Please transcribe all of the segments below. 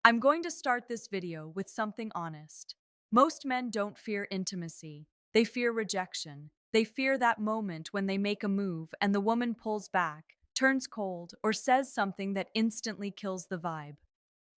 I'm going to start this video with something honest. Most men don't fear intimacy. They fear rejection. They fear that moment when they make a move and the woman pulls back, turns cold, or says something that instantly kills the vibe.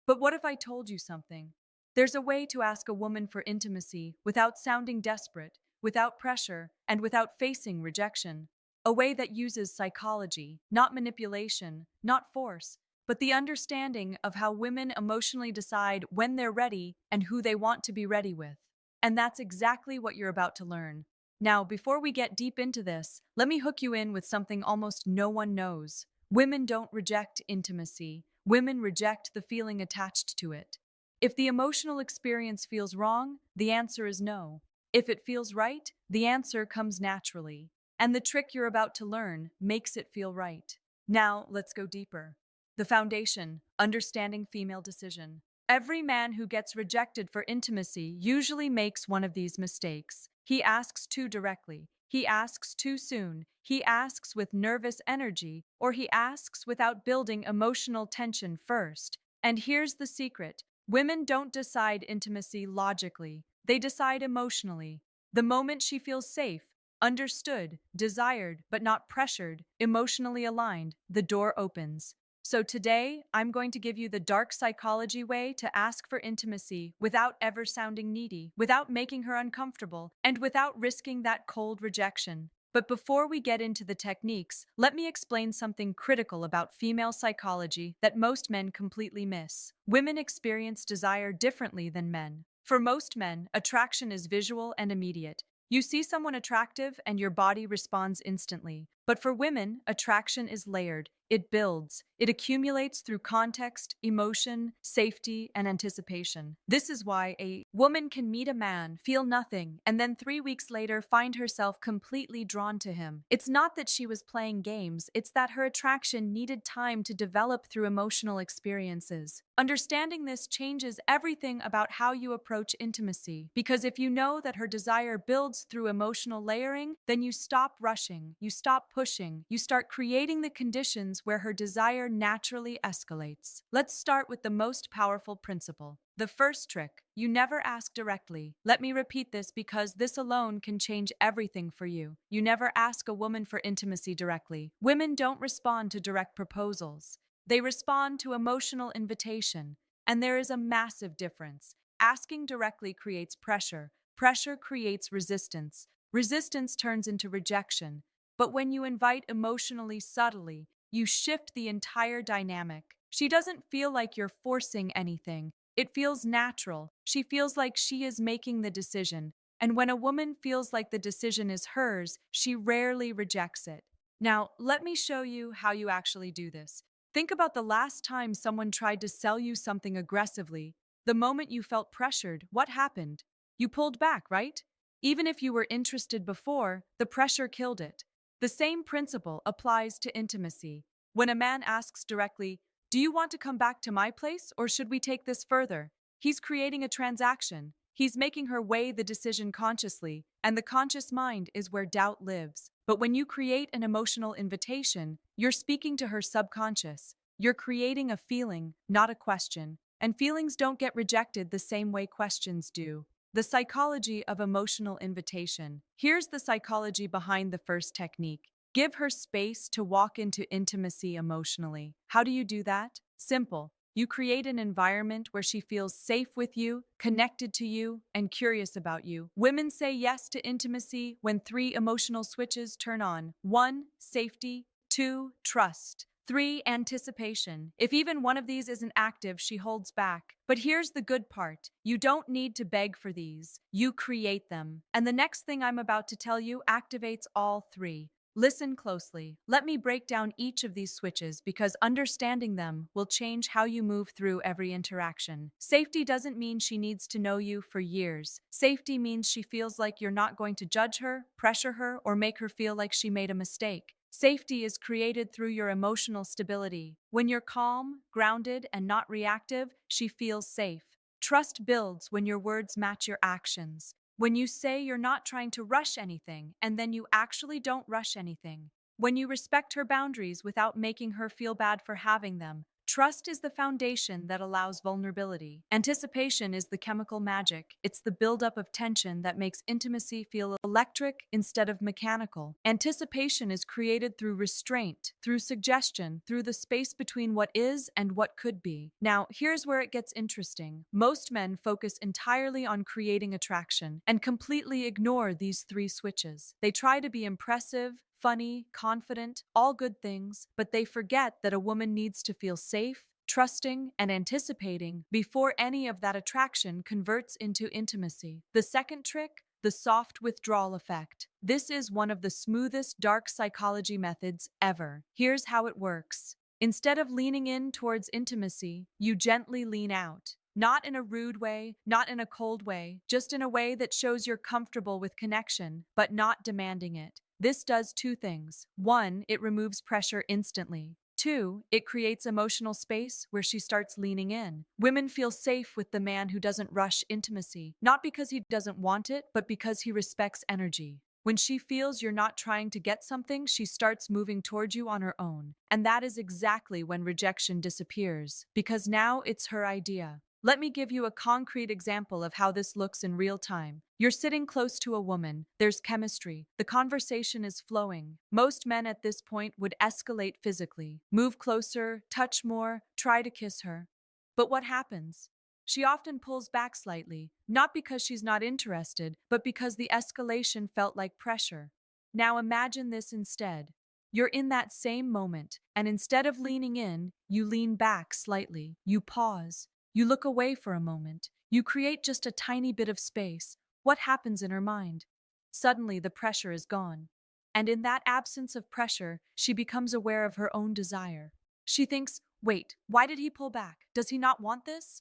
But what if I told you something? There's a way to ask a woman for intimacy without sounding desperate, without pressure, and without facing rejection. A way that uses psychology, not manipulation, not force, but the understanding of how women emotionally decide when they're ready and who they want to be ready with. And that's exactly what you're about to learn. Now, before we get deep into this, let me hook you in with something almost no one knows. Women don't reject intimacy. Women reject the feeling attached to it. If the emotional experience feels wrong, the answer is no. If it feels right, the answer comes naturally. And the trick you're about to learn makes it feel right. Now, let's go deeper. The foundation, understanding female decision. Every man who gets rejected for intimacy usually makes one of these mistakes. He asks too directly. He asks too soon. He asks with nervous energy, or he asks without building emotional tension first. And here's the secret. Women don't decide intimacy logically. They decide emotionally. The moment she feels safe, understood, desired, but not pressured, emotionally aligned, the door opens. So today, I'm going to give you the dark psychology way to ask for intimacy without ever sounding needy, without making her uncomfortable, and without risking that cold rejection. But before we get into the techniques, let me explain something critical about female psychology that most men completely miss. Women experience desire differently than men. For most men, attraction is visual and immediate. You see someone attractive and your body responds instantly. But for women, attraction is layered. It builds. It accumulates through context, emotion, safety, and anticipation. This is why a woman can meet a man, feel nothing, and then 3 weeks later find herself completely drawn to him. It's not that she was playing games, it's that her attraction needed time to develop through emotional experiences. Understanding this changes everything about how you approach intimacy, because if you know that her desire builds through emotional layering, then you stop rushing, you stop pushing, you start creating the conditions where her desire naturally escalates. Let's start with the most powerful principle. The first trick, you never ask directly. Let me repeat this because this alone can change everything for you. You never ask a woman for intimacy directly. Women don't respond to direct proposals. They respond to emotional invitation. And there is a massive difference. Asking directly creates pressure. Pressure creates resistance. Resistance turns into rejection. But when you invite emotionally subtly, you shift the entire dynamic. She doesn't feel like you're forcing anything. It feels natural. She feels like she is making the decision. And when a woman feels like the decision is hers, she rarely rejects it. Now, let me show you how you actually do this. Think about the last time someone tried to sell you something aggressively. The moment you felt pressured, what happened? You pulled back, right? Even if you were interested before, the pressure killed it. The same principle applies to intimacy. When a man asks directly, "Do you want to come back to my place or should we take this further?" He's creating a transaction. He's making her weigh the decision consciously, and the conscious mind is where doubt lives. But when you create an emotional invitation, you're speaking to her subconscious. You're creating a feeling, not a question. And feelings don't get rejected the same way questions do. The psychology of emotional invitation. Here's the psychology behind the first technique. Give her space to walk into intimacy emotionally. How do you do that? Simple. You create an environment where she feels safe with you, connected to you, and curious about you. Women say yes to intimacy when three emotional switches turn on. 1, safety. 2, trust. 3, anticipation. If even one of these isn't active, she holds back. But here's the good part. You don't need to beg for these. You create them. And the next thing I'm about to tell you activates all three. Listen closely. Let me break down each of these switches because understanding them will change how you move through every interaction. Safety doesn't mean she needs to know you for years. Safety means she feels like you're not going to judge her, pressure her, or make her feel like she made a mistake. Safety is created through your emotional stability. When you're calm, grounded, and not reactive, she feels safe. Trust builds when your words match your actions. When you say you're not trying to rush anything, and then you actually don't rush anything. When you respect her boundaries without making her feel bad for having them. Trust is the foundation that allows vulnerability. Anticipation is the chemical magic. It's the buildup of tension that makes intimacy feel electric instead of mechanical. Anticipation is created through restraint, through suggestion, through the space between what is and what could be. Now, here's where it gets interesting. Most men focus entirely on creating attraction and completely ignore these three switches. They try to be impressive, funny, confident, all good things, but they forget that a woman needs to feel safe, trusting, and anticipating before any of that attraction converts into intimacy. The second trick, the soft withdrawal effect. This is one of the smoothest dark psychology methods ever. Here's how it works. Instead of leaning in towards intimacy, you gently lean out. Not in a rude way, not in a cold way, just in a way that shows you're comfortable with connection, but not demanding it. This does two things. One, it removes pressure instantly. Two, it creates emotional space where she starts leaning in. Women feel safe with the man who doesn't rush intimacy, not because he doesn't want it, but because he respects energy. When she feels you're not trying to get something, she starts moving toward you on her own. And that is exactly when rejection disappears, because now it's her idea. Let me give you a concrete example of how this looks in real time. You're sitting close to a woman, there's chemistry, the conversation is flowing. Most men at this point would escalate physically, move closer, touch more, try to kiss her. But what happens? She often pulls back slightly, not because she's not interested, but because the escalation felt like pressure. Now imagine this instead. You're in that same moment, and instead of leaning in, you lean back slightly, you pause. You look away for a moment. You create just a tiny bit of space. What happens in her mind? Suddenly, the pressure is gone. And in that absence of pressure, she becomes aware of her own desire. She thinks, wait, why did he pull back? Does he not want this?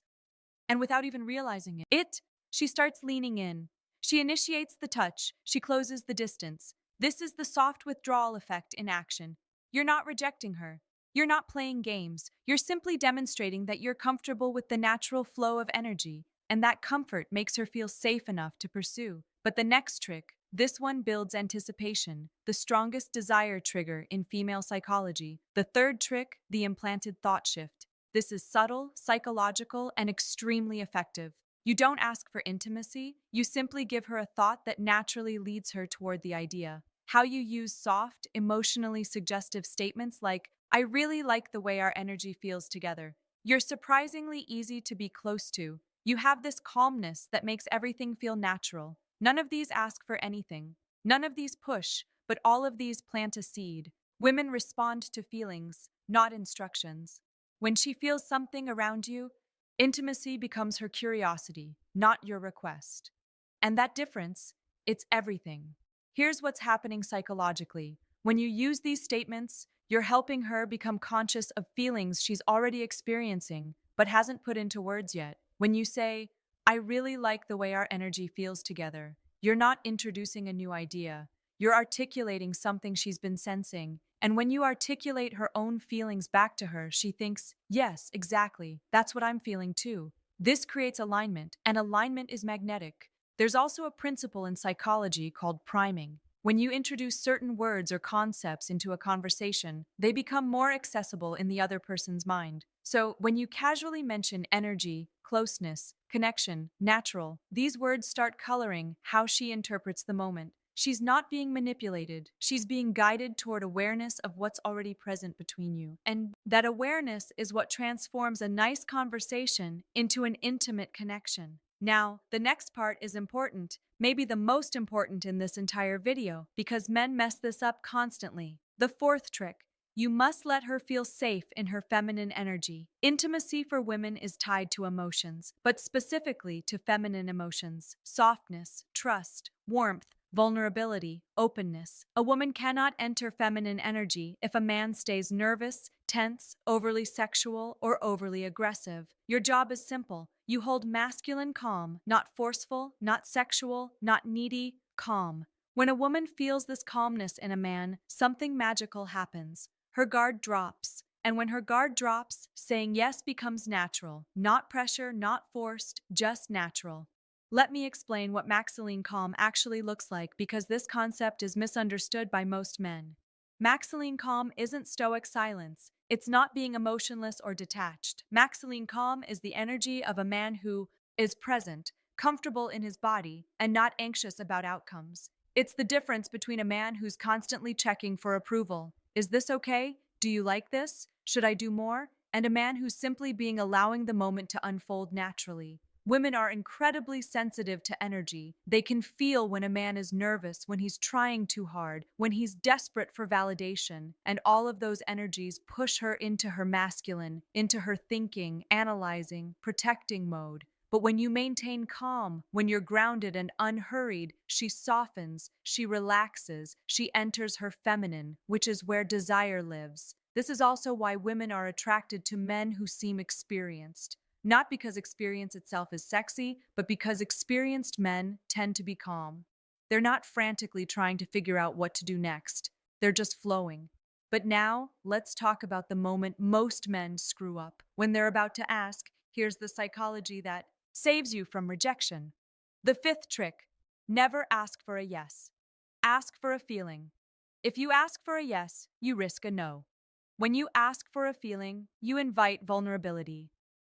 And without even realizing she starts leaning in. She initiates the touch. She closes the distance. This is the soft withdrawal effect in action. You're not rejecting her. You're not playing games. You're simply demonstrating that you're comfortable with the natural flow of energy, and that comfort makes her feel safe enough to pursue. But the next trick, this one builds anticipation, the strongest desire trigger in female psychology. The third trick, the implanted thought shift. This is subtle, psychological, and extremely effective. You don't ask for intimacy, you simply give her a thought that naturally leads her toward the idea. How you use soft, emotionally suggestive statements like, I really like the way our energy feels together. You're surprisingly easy to be close to. You have this calmness that makes everything feel natural. None of these ask for anything. None of these push, but all of these plant a seed. Women respond to feelings, not instructions. When she feels something around you, intimacy becomes her curiosity, not your request. And that difference, it's everything. Here's what's happening psychologically. When you use these statements, you're helping her become conscious of feelings she's already experiencing, but hasn't put into words yet. When you say, I really like the way our energy feels together, you're not introducing a new idea. You're articulating something she's been sensing. And when you articulate her own feelings back to her, she thinks, yes, exactly, that's what I'm feeling too. This creates alignment, and alignment is magnetic. There's also a principle in psychology called priming. When you introduce certain words or concepts into a conversation, they become more accessible in the other person's mind. So, when you casually mention energy, closeness, connection, natural, these words start coloring how she interprets the moment. She's not being manipulated. She's being guided toward awareness of what's already present between you. And that awareness is what transforms a nice conversation into an intimate connection. Now, the next part is important, maybe the most important in this entire video, because men mess this up constantly. The fourth trick. You must let her feel safe in her feminine energy. Intimacy for women is tied to emotions, but specifically to feminine emotions: softness, trust, warmth, vulnerability, openness. A woman cannot enter feminine energy if a man stays nervous, tense, overly sexual, or overly aggressive. Your job is simple. You hold masculine calm, not forceful, not sexual, not needy, calm. When a woman feels this calmness in a man, something magical happens. Her guard drops. And when her guard drops, saying yes becomes natural. Not pressure, not forced, just natural. Let me explain what masculine calm actually looks like, because this concept is misunderstood by most men. Maxilene calm isn't stoic silence. It's not being emotionless or detached. Maxilene calm is the energy of a man who is present, comfortable in his body, and not anxious about outcomes. It's the difference between a man who's constantly checking for approval. Is this okay? Do you like this? Should I do more? And a man who's simply being allowing the moment to unfold naturally. Women are incredibly sensitive to energy. They can feel when a man is nervous, when he's trying too hard, when he's desperate for validation, and all of those energies push her into her masculine, into her thinking, analyzing, protecting mode. But when you maintain calm, when you're grounded and unhurried, she softens, she relaxes, she enters her feminine, which is where desire lives. This is also why women are attracted to men who seem experienced. Not because experience itself is sexy, but because experienced men tend to be calm. They're not frantically trying to figure out what to do next. They're just flowing. But now, let's talk about the moment most men screw up. When they're about to ask, here's the psychology that saves you from rejection. The fifth trick: never ask for a yes. Ask for a feeling. If you ask for a yes, you risk a no. When you ask for a feeling, you invite vulnerability.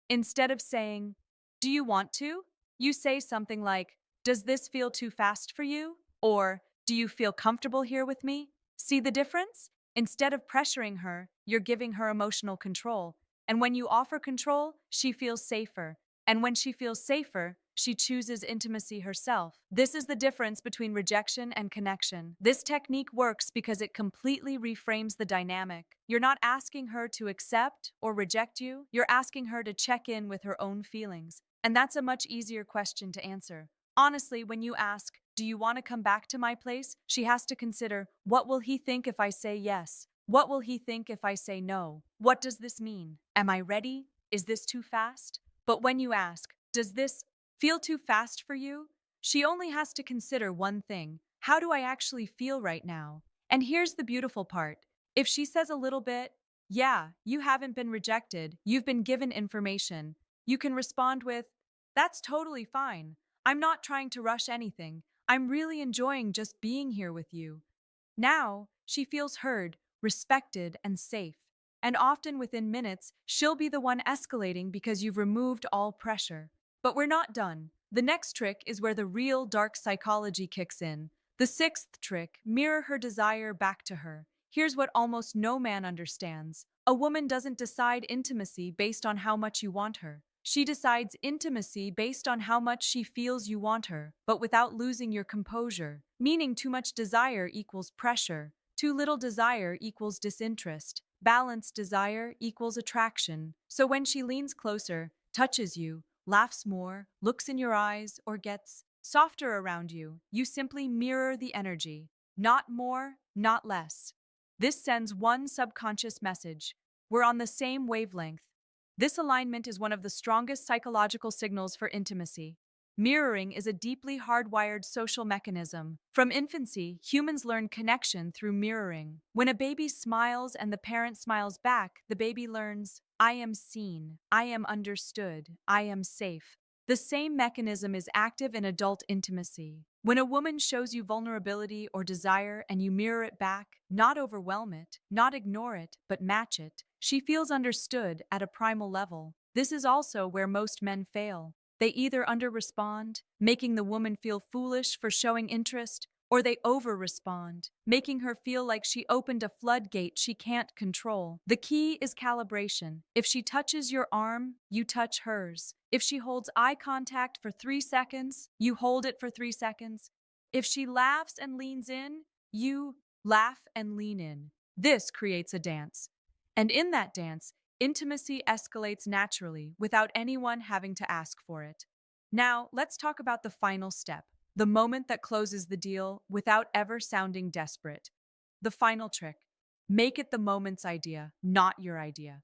Instead of saying, "Do you want to?" you say something like, "Does this feel too fast for you?" Or, "Do you feel comfortable here with me?" See the difference? Instead of pressuring her, you're giving her emotional control. And when you offer control, she feels safer. And when she feels safer, she chooses intimacy herself. This is the difference between rejection and connection. This technique works because it completely reframes the dynamic. You're not asking her to accept or reject you, you're asking her to check in with her own feelings. And that's a much easier question to answer. Honestly, when you ask, "Do you want to come back to my place?" she has to consider, what will he think if I say yes? What will he think if I say no? What does this mean? Am I ready? Is this too fast? But when you ask, "Does this feel too fast for you?" she only has to consider one thing: how do I actually feel right now? And here's the beautiful part. If she says a little bit, "Yeah, you haven't been rejected, you've been given information," you can respond with, "That's totally fine. I'm not trying to rush anything. I'm really enjoying just being here with you." Now, she feels heard, respected, and safe. And often within minutes, she'll be the one escalating because you've removed all pressure. But we're not done. The next trick is where the real dark psychology kicks in. The sixth trick: mirror her desire back to her. Here's what almost no man understands. A woman doesn't decide intimacy based on how much you want her. She decides intimacy based on how much she feels you want her, but without losing your composure. Meaning too much desire equals pressure. Too little desire equals disinterest. Balanced desire equals attraction. So when she leans closer, touches you, laughs more, looks in your eyes, or gets softer around you, you simply mirror the energy. Not more, not less. This sends one subconscious message: we're on the same wavelength. This alignment is one of the strongest psychological signals for intimacy. Mirroring is a deeply hardwired social mechanism. From infancy, humans learn connection through mirroring. When a baby smiles and the parent smiles back, the baby learns, "I am seen, I am understood, I am safe." The same mechanism is active in adult intimacy. When a woman shows you vulnerability or desire and you mirror it back, not overwhelm it, not ignore it, but match it, she feels understood at a primal level. This is also where most men fail. They either under-respond, making the woman feel foolish for showing interest, or they over-respond, making her feel like she opened a floodgate she can't control. The key is calibration. If she touches your arm, you touch hers. If she holds eye contact for 3 seconds, you hold it for 3 seconds. If she laughs and leans in, you laugh and lean in. This creates a dance. And in that dance, intimacy escalates naturally without anyone having to ask for it. Now, let's talk about the final step, the moment that closes the deal without ever sounding desperate. The final trick: make it the moment's idea, not your idea.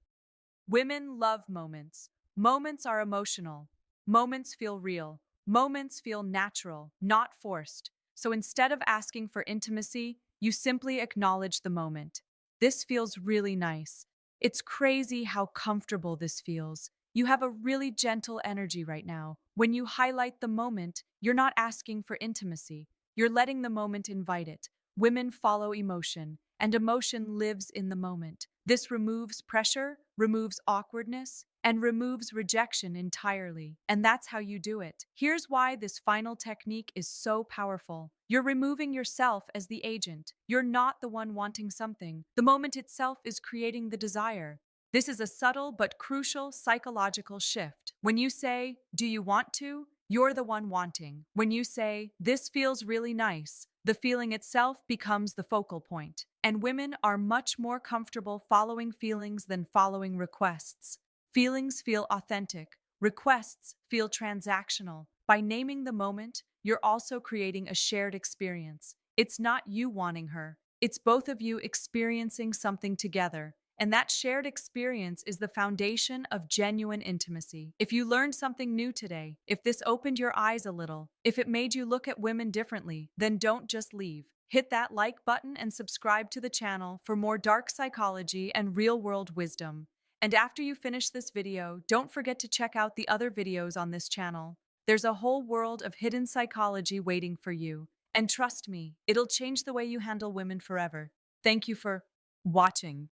Women love moments. Moments are emotional. Moments feel real. Moments feel natural, not forced. So instead of asking for intimacy, you simply acknowledge the moment. This feels really nice. It's crazy how comfortable this feels. You have a really gentle energy right now. When you highlight the moment, you're not asking for intimacy. You're letting the moment invite it. Women follow emotion. and emotion lives in the moment. This removes pressure, removes awkwardness, and removes rejection entirely. And that's how you do it. Here's why this final technique is so powerful. You're removing yourself as the agent. You're not the one wanting something. The moment itself is creating the desire. This is a subtle but crucial psychological shift. When you say, "Do you want to?" you're the one wanting. When you say, "This feels really nice," the feeling itself becomes the focal point. And women are much more comfortable following feelings than following requests. Feelings feel authentic, requests feel transactional. By naming the moment, you're also creating a shared experience. It's not you wanting her, it's both of you experiencing something together. And that shared experience is the foundation of genuine intimacy. If you learned something new today, if this opened your eyes a little, if it made you look at women differently, then don't just leave. Hit that like button and subscribe to the channel for more dark psychology and real-world wisdom. And after you finish this video, don't forget to check out the other videos on this channel. There's a whole world of hidden psychology waiting for you. And trust me, it'll change the way you handle women forever. Thank you for watching.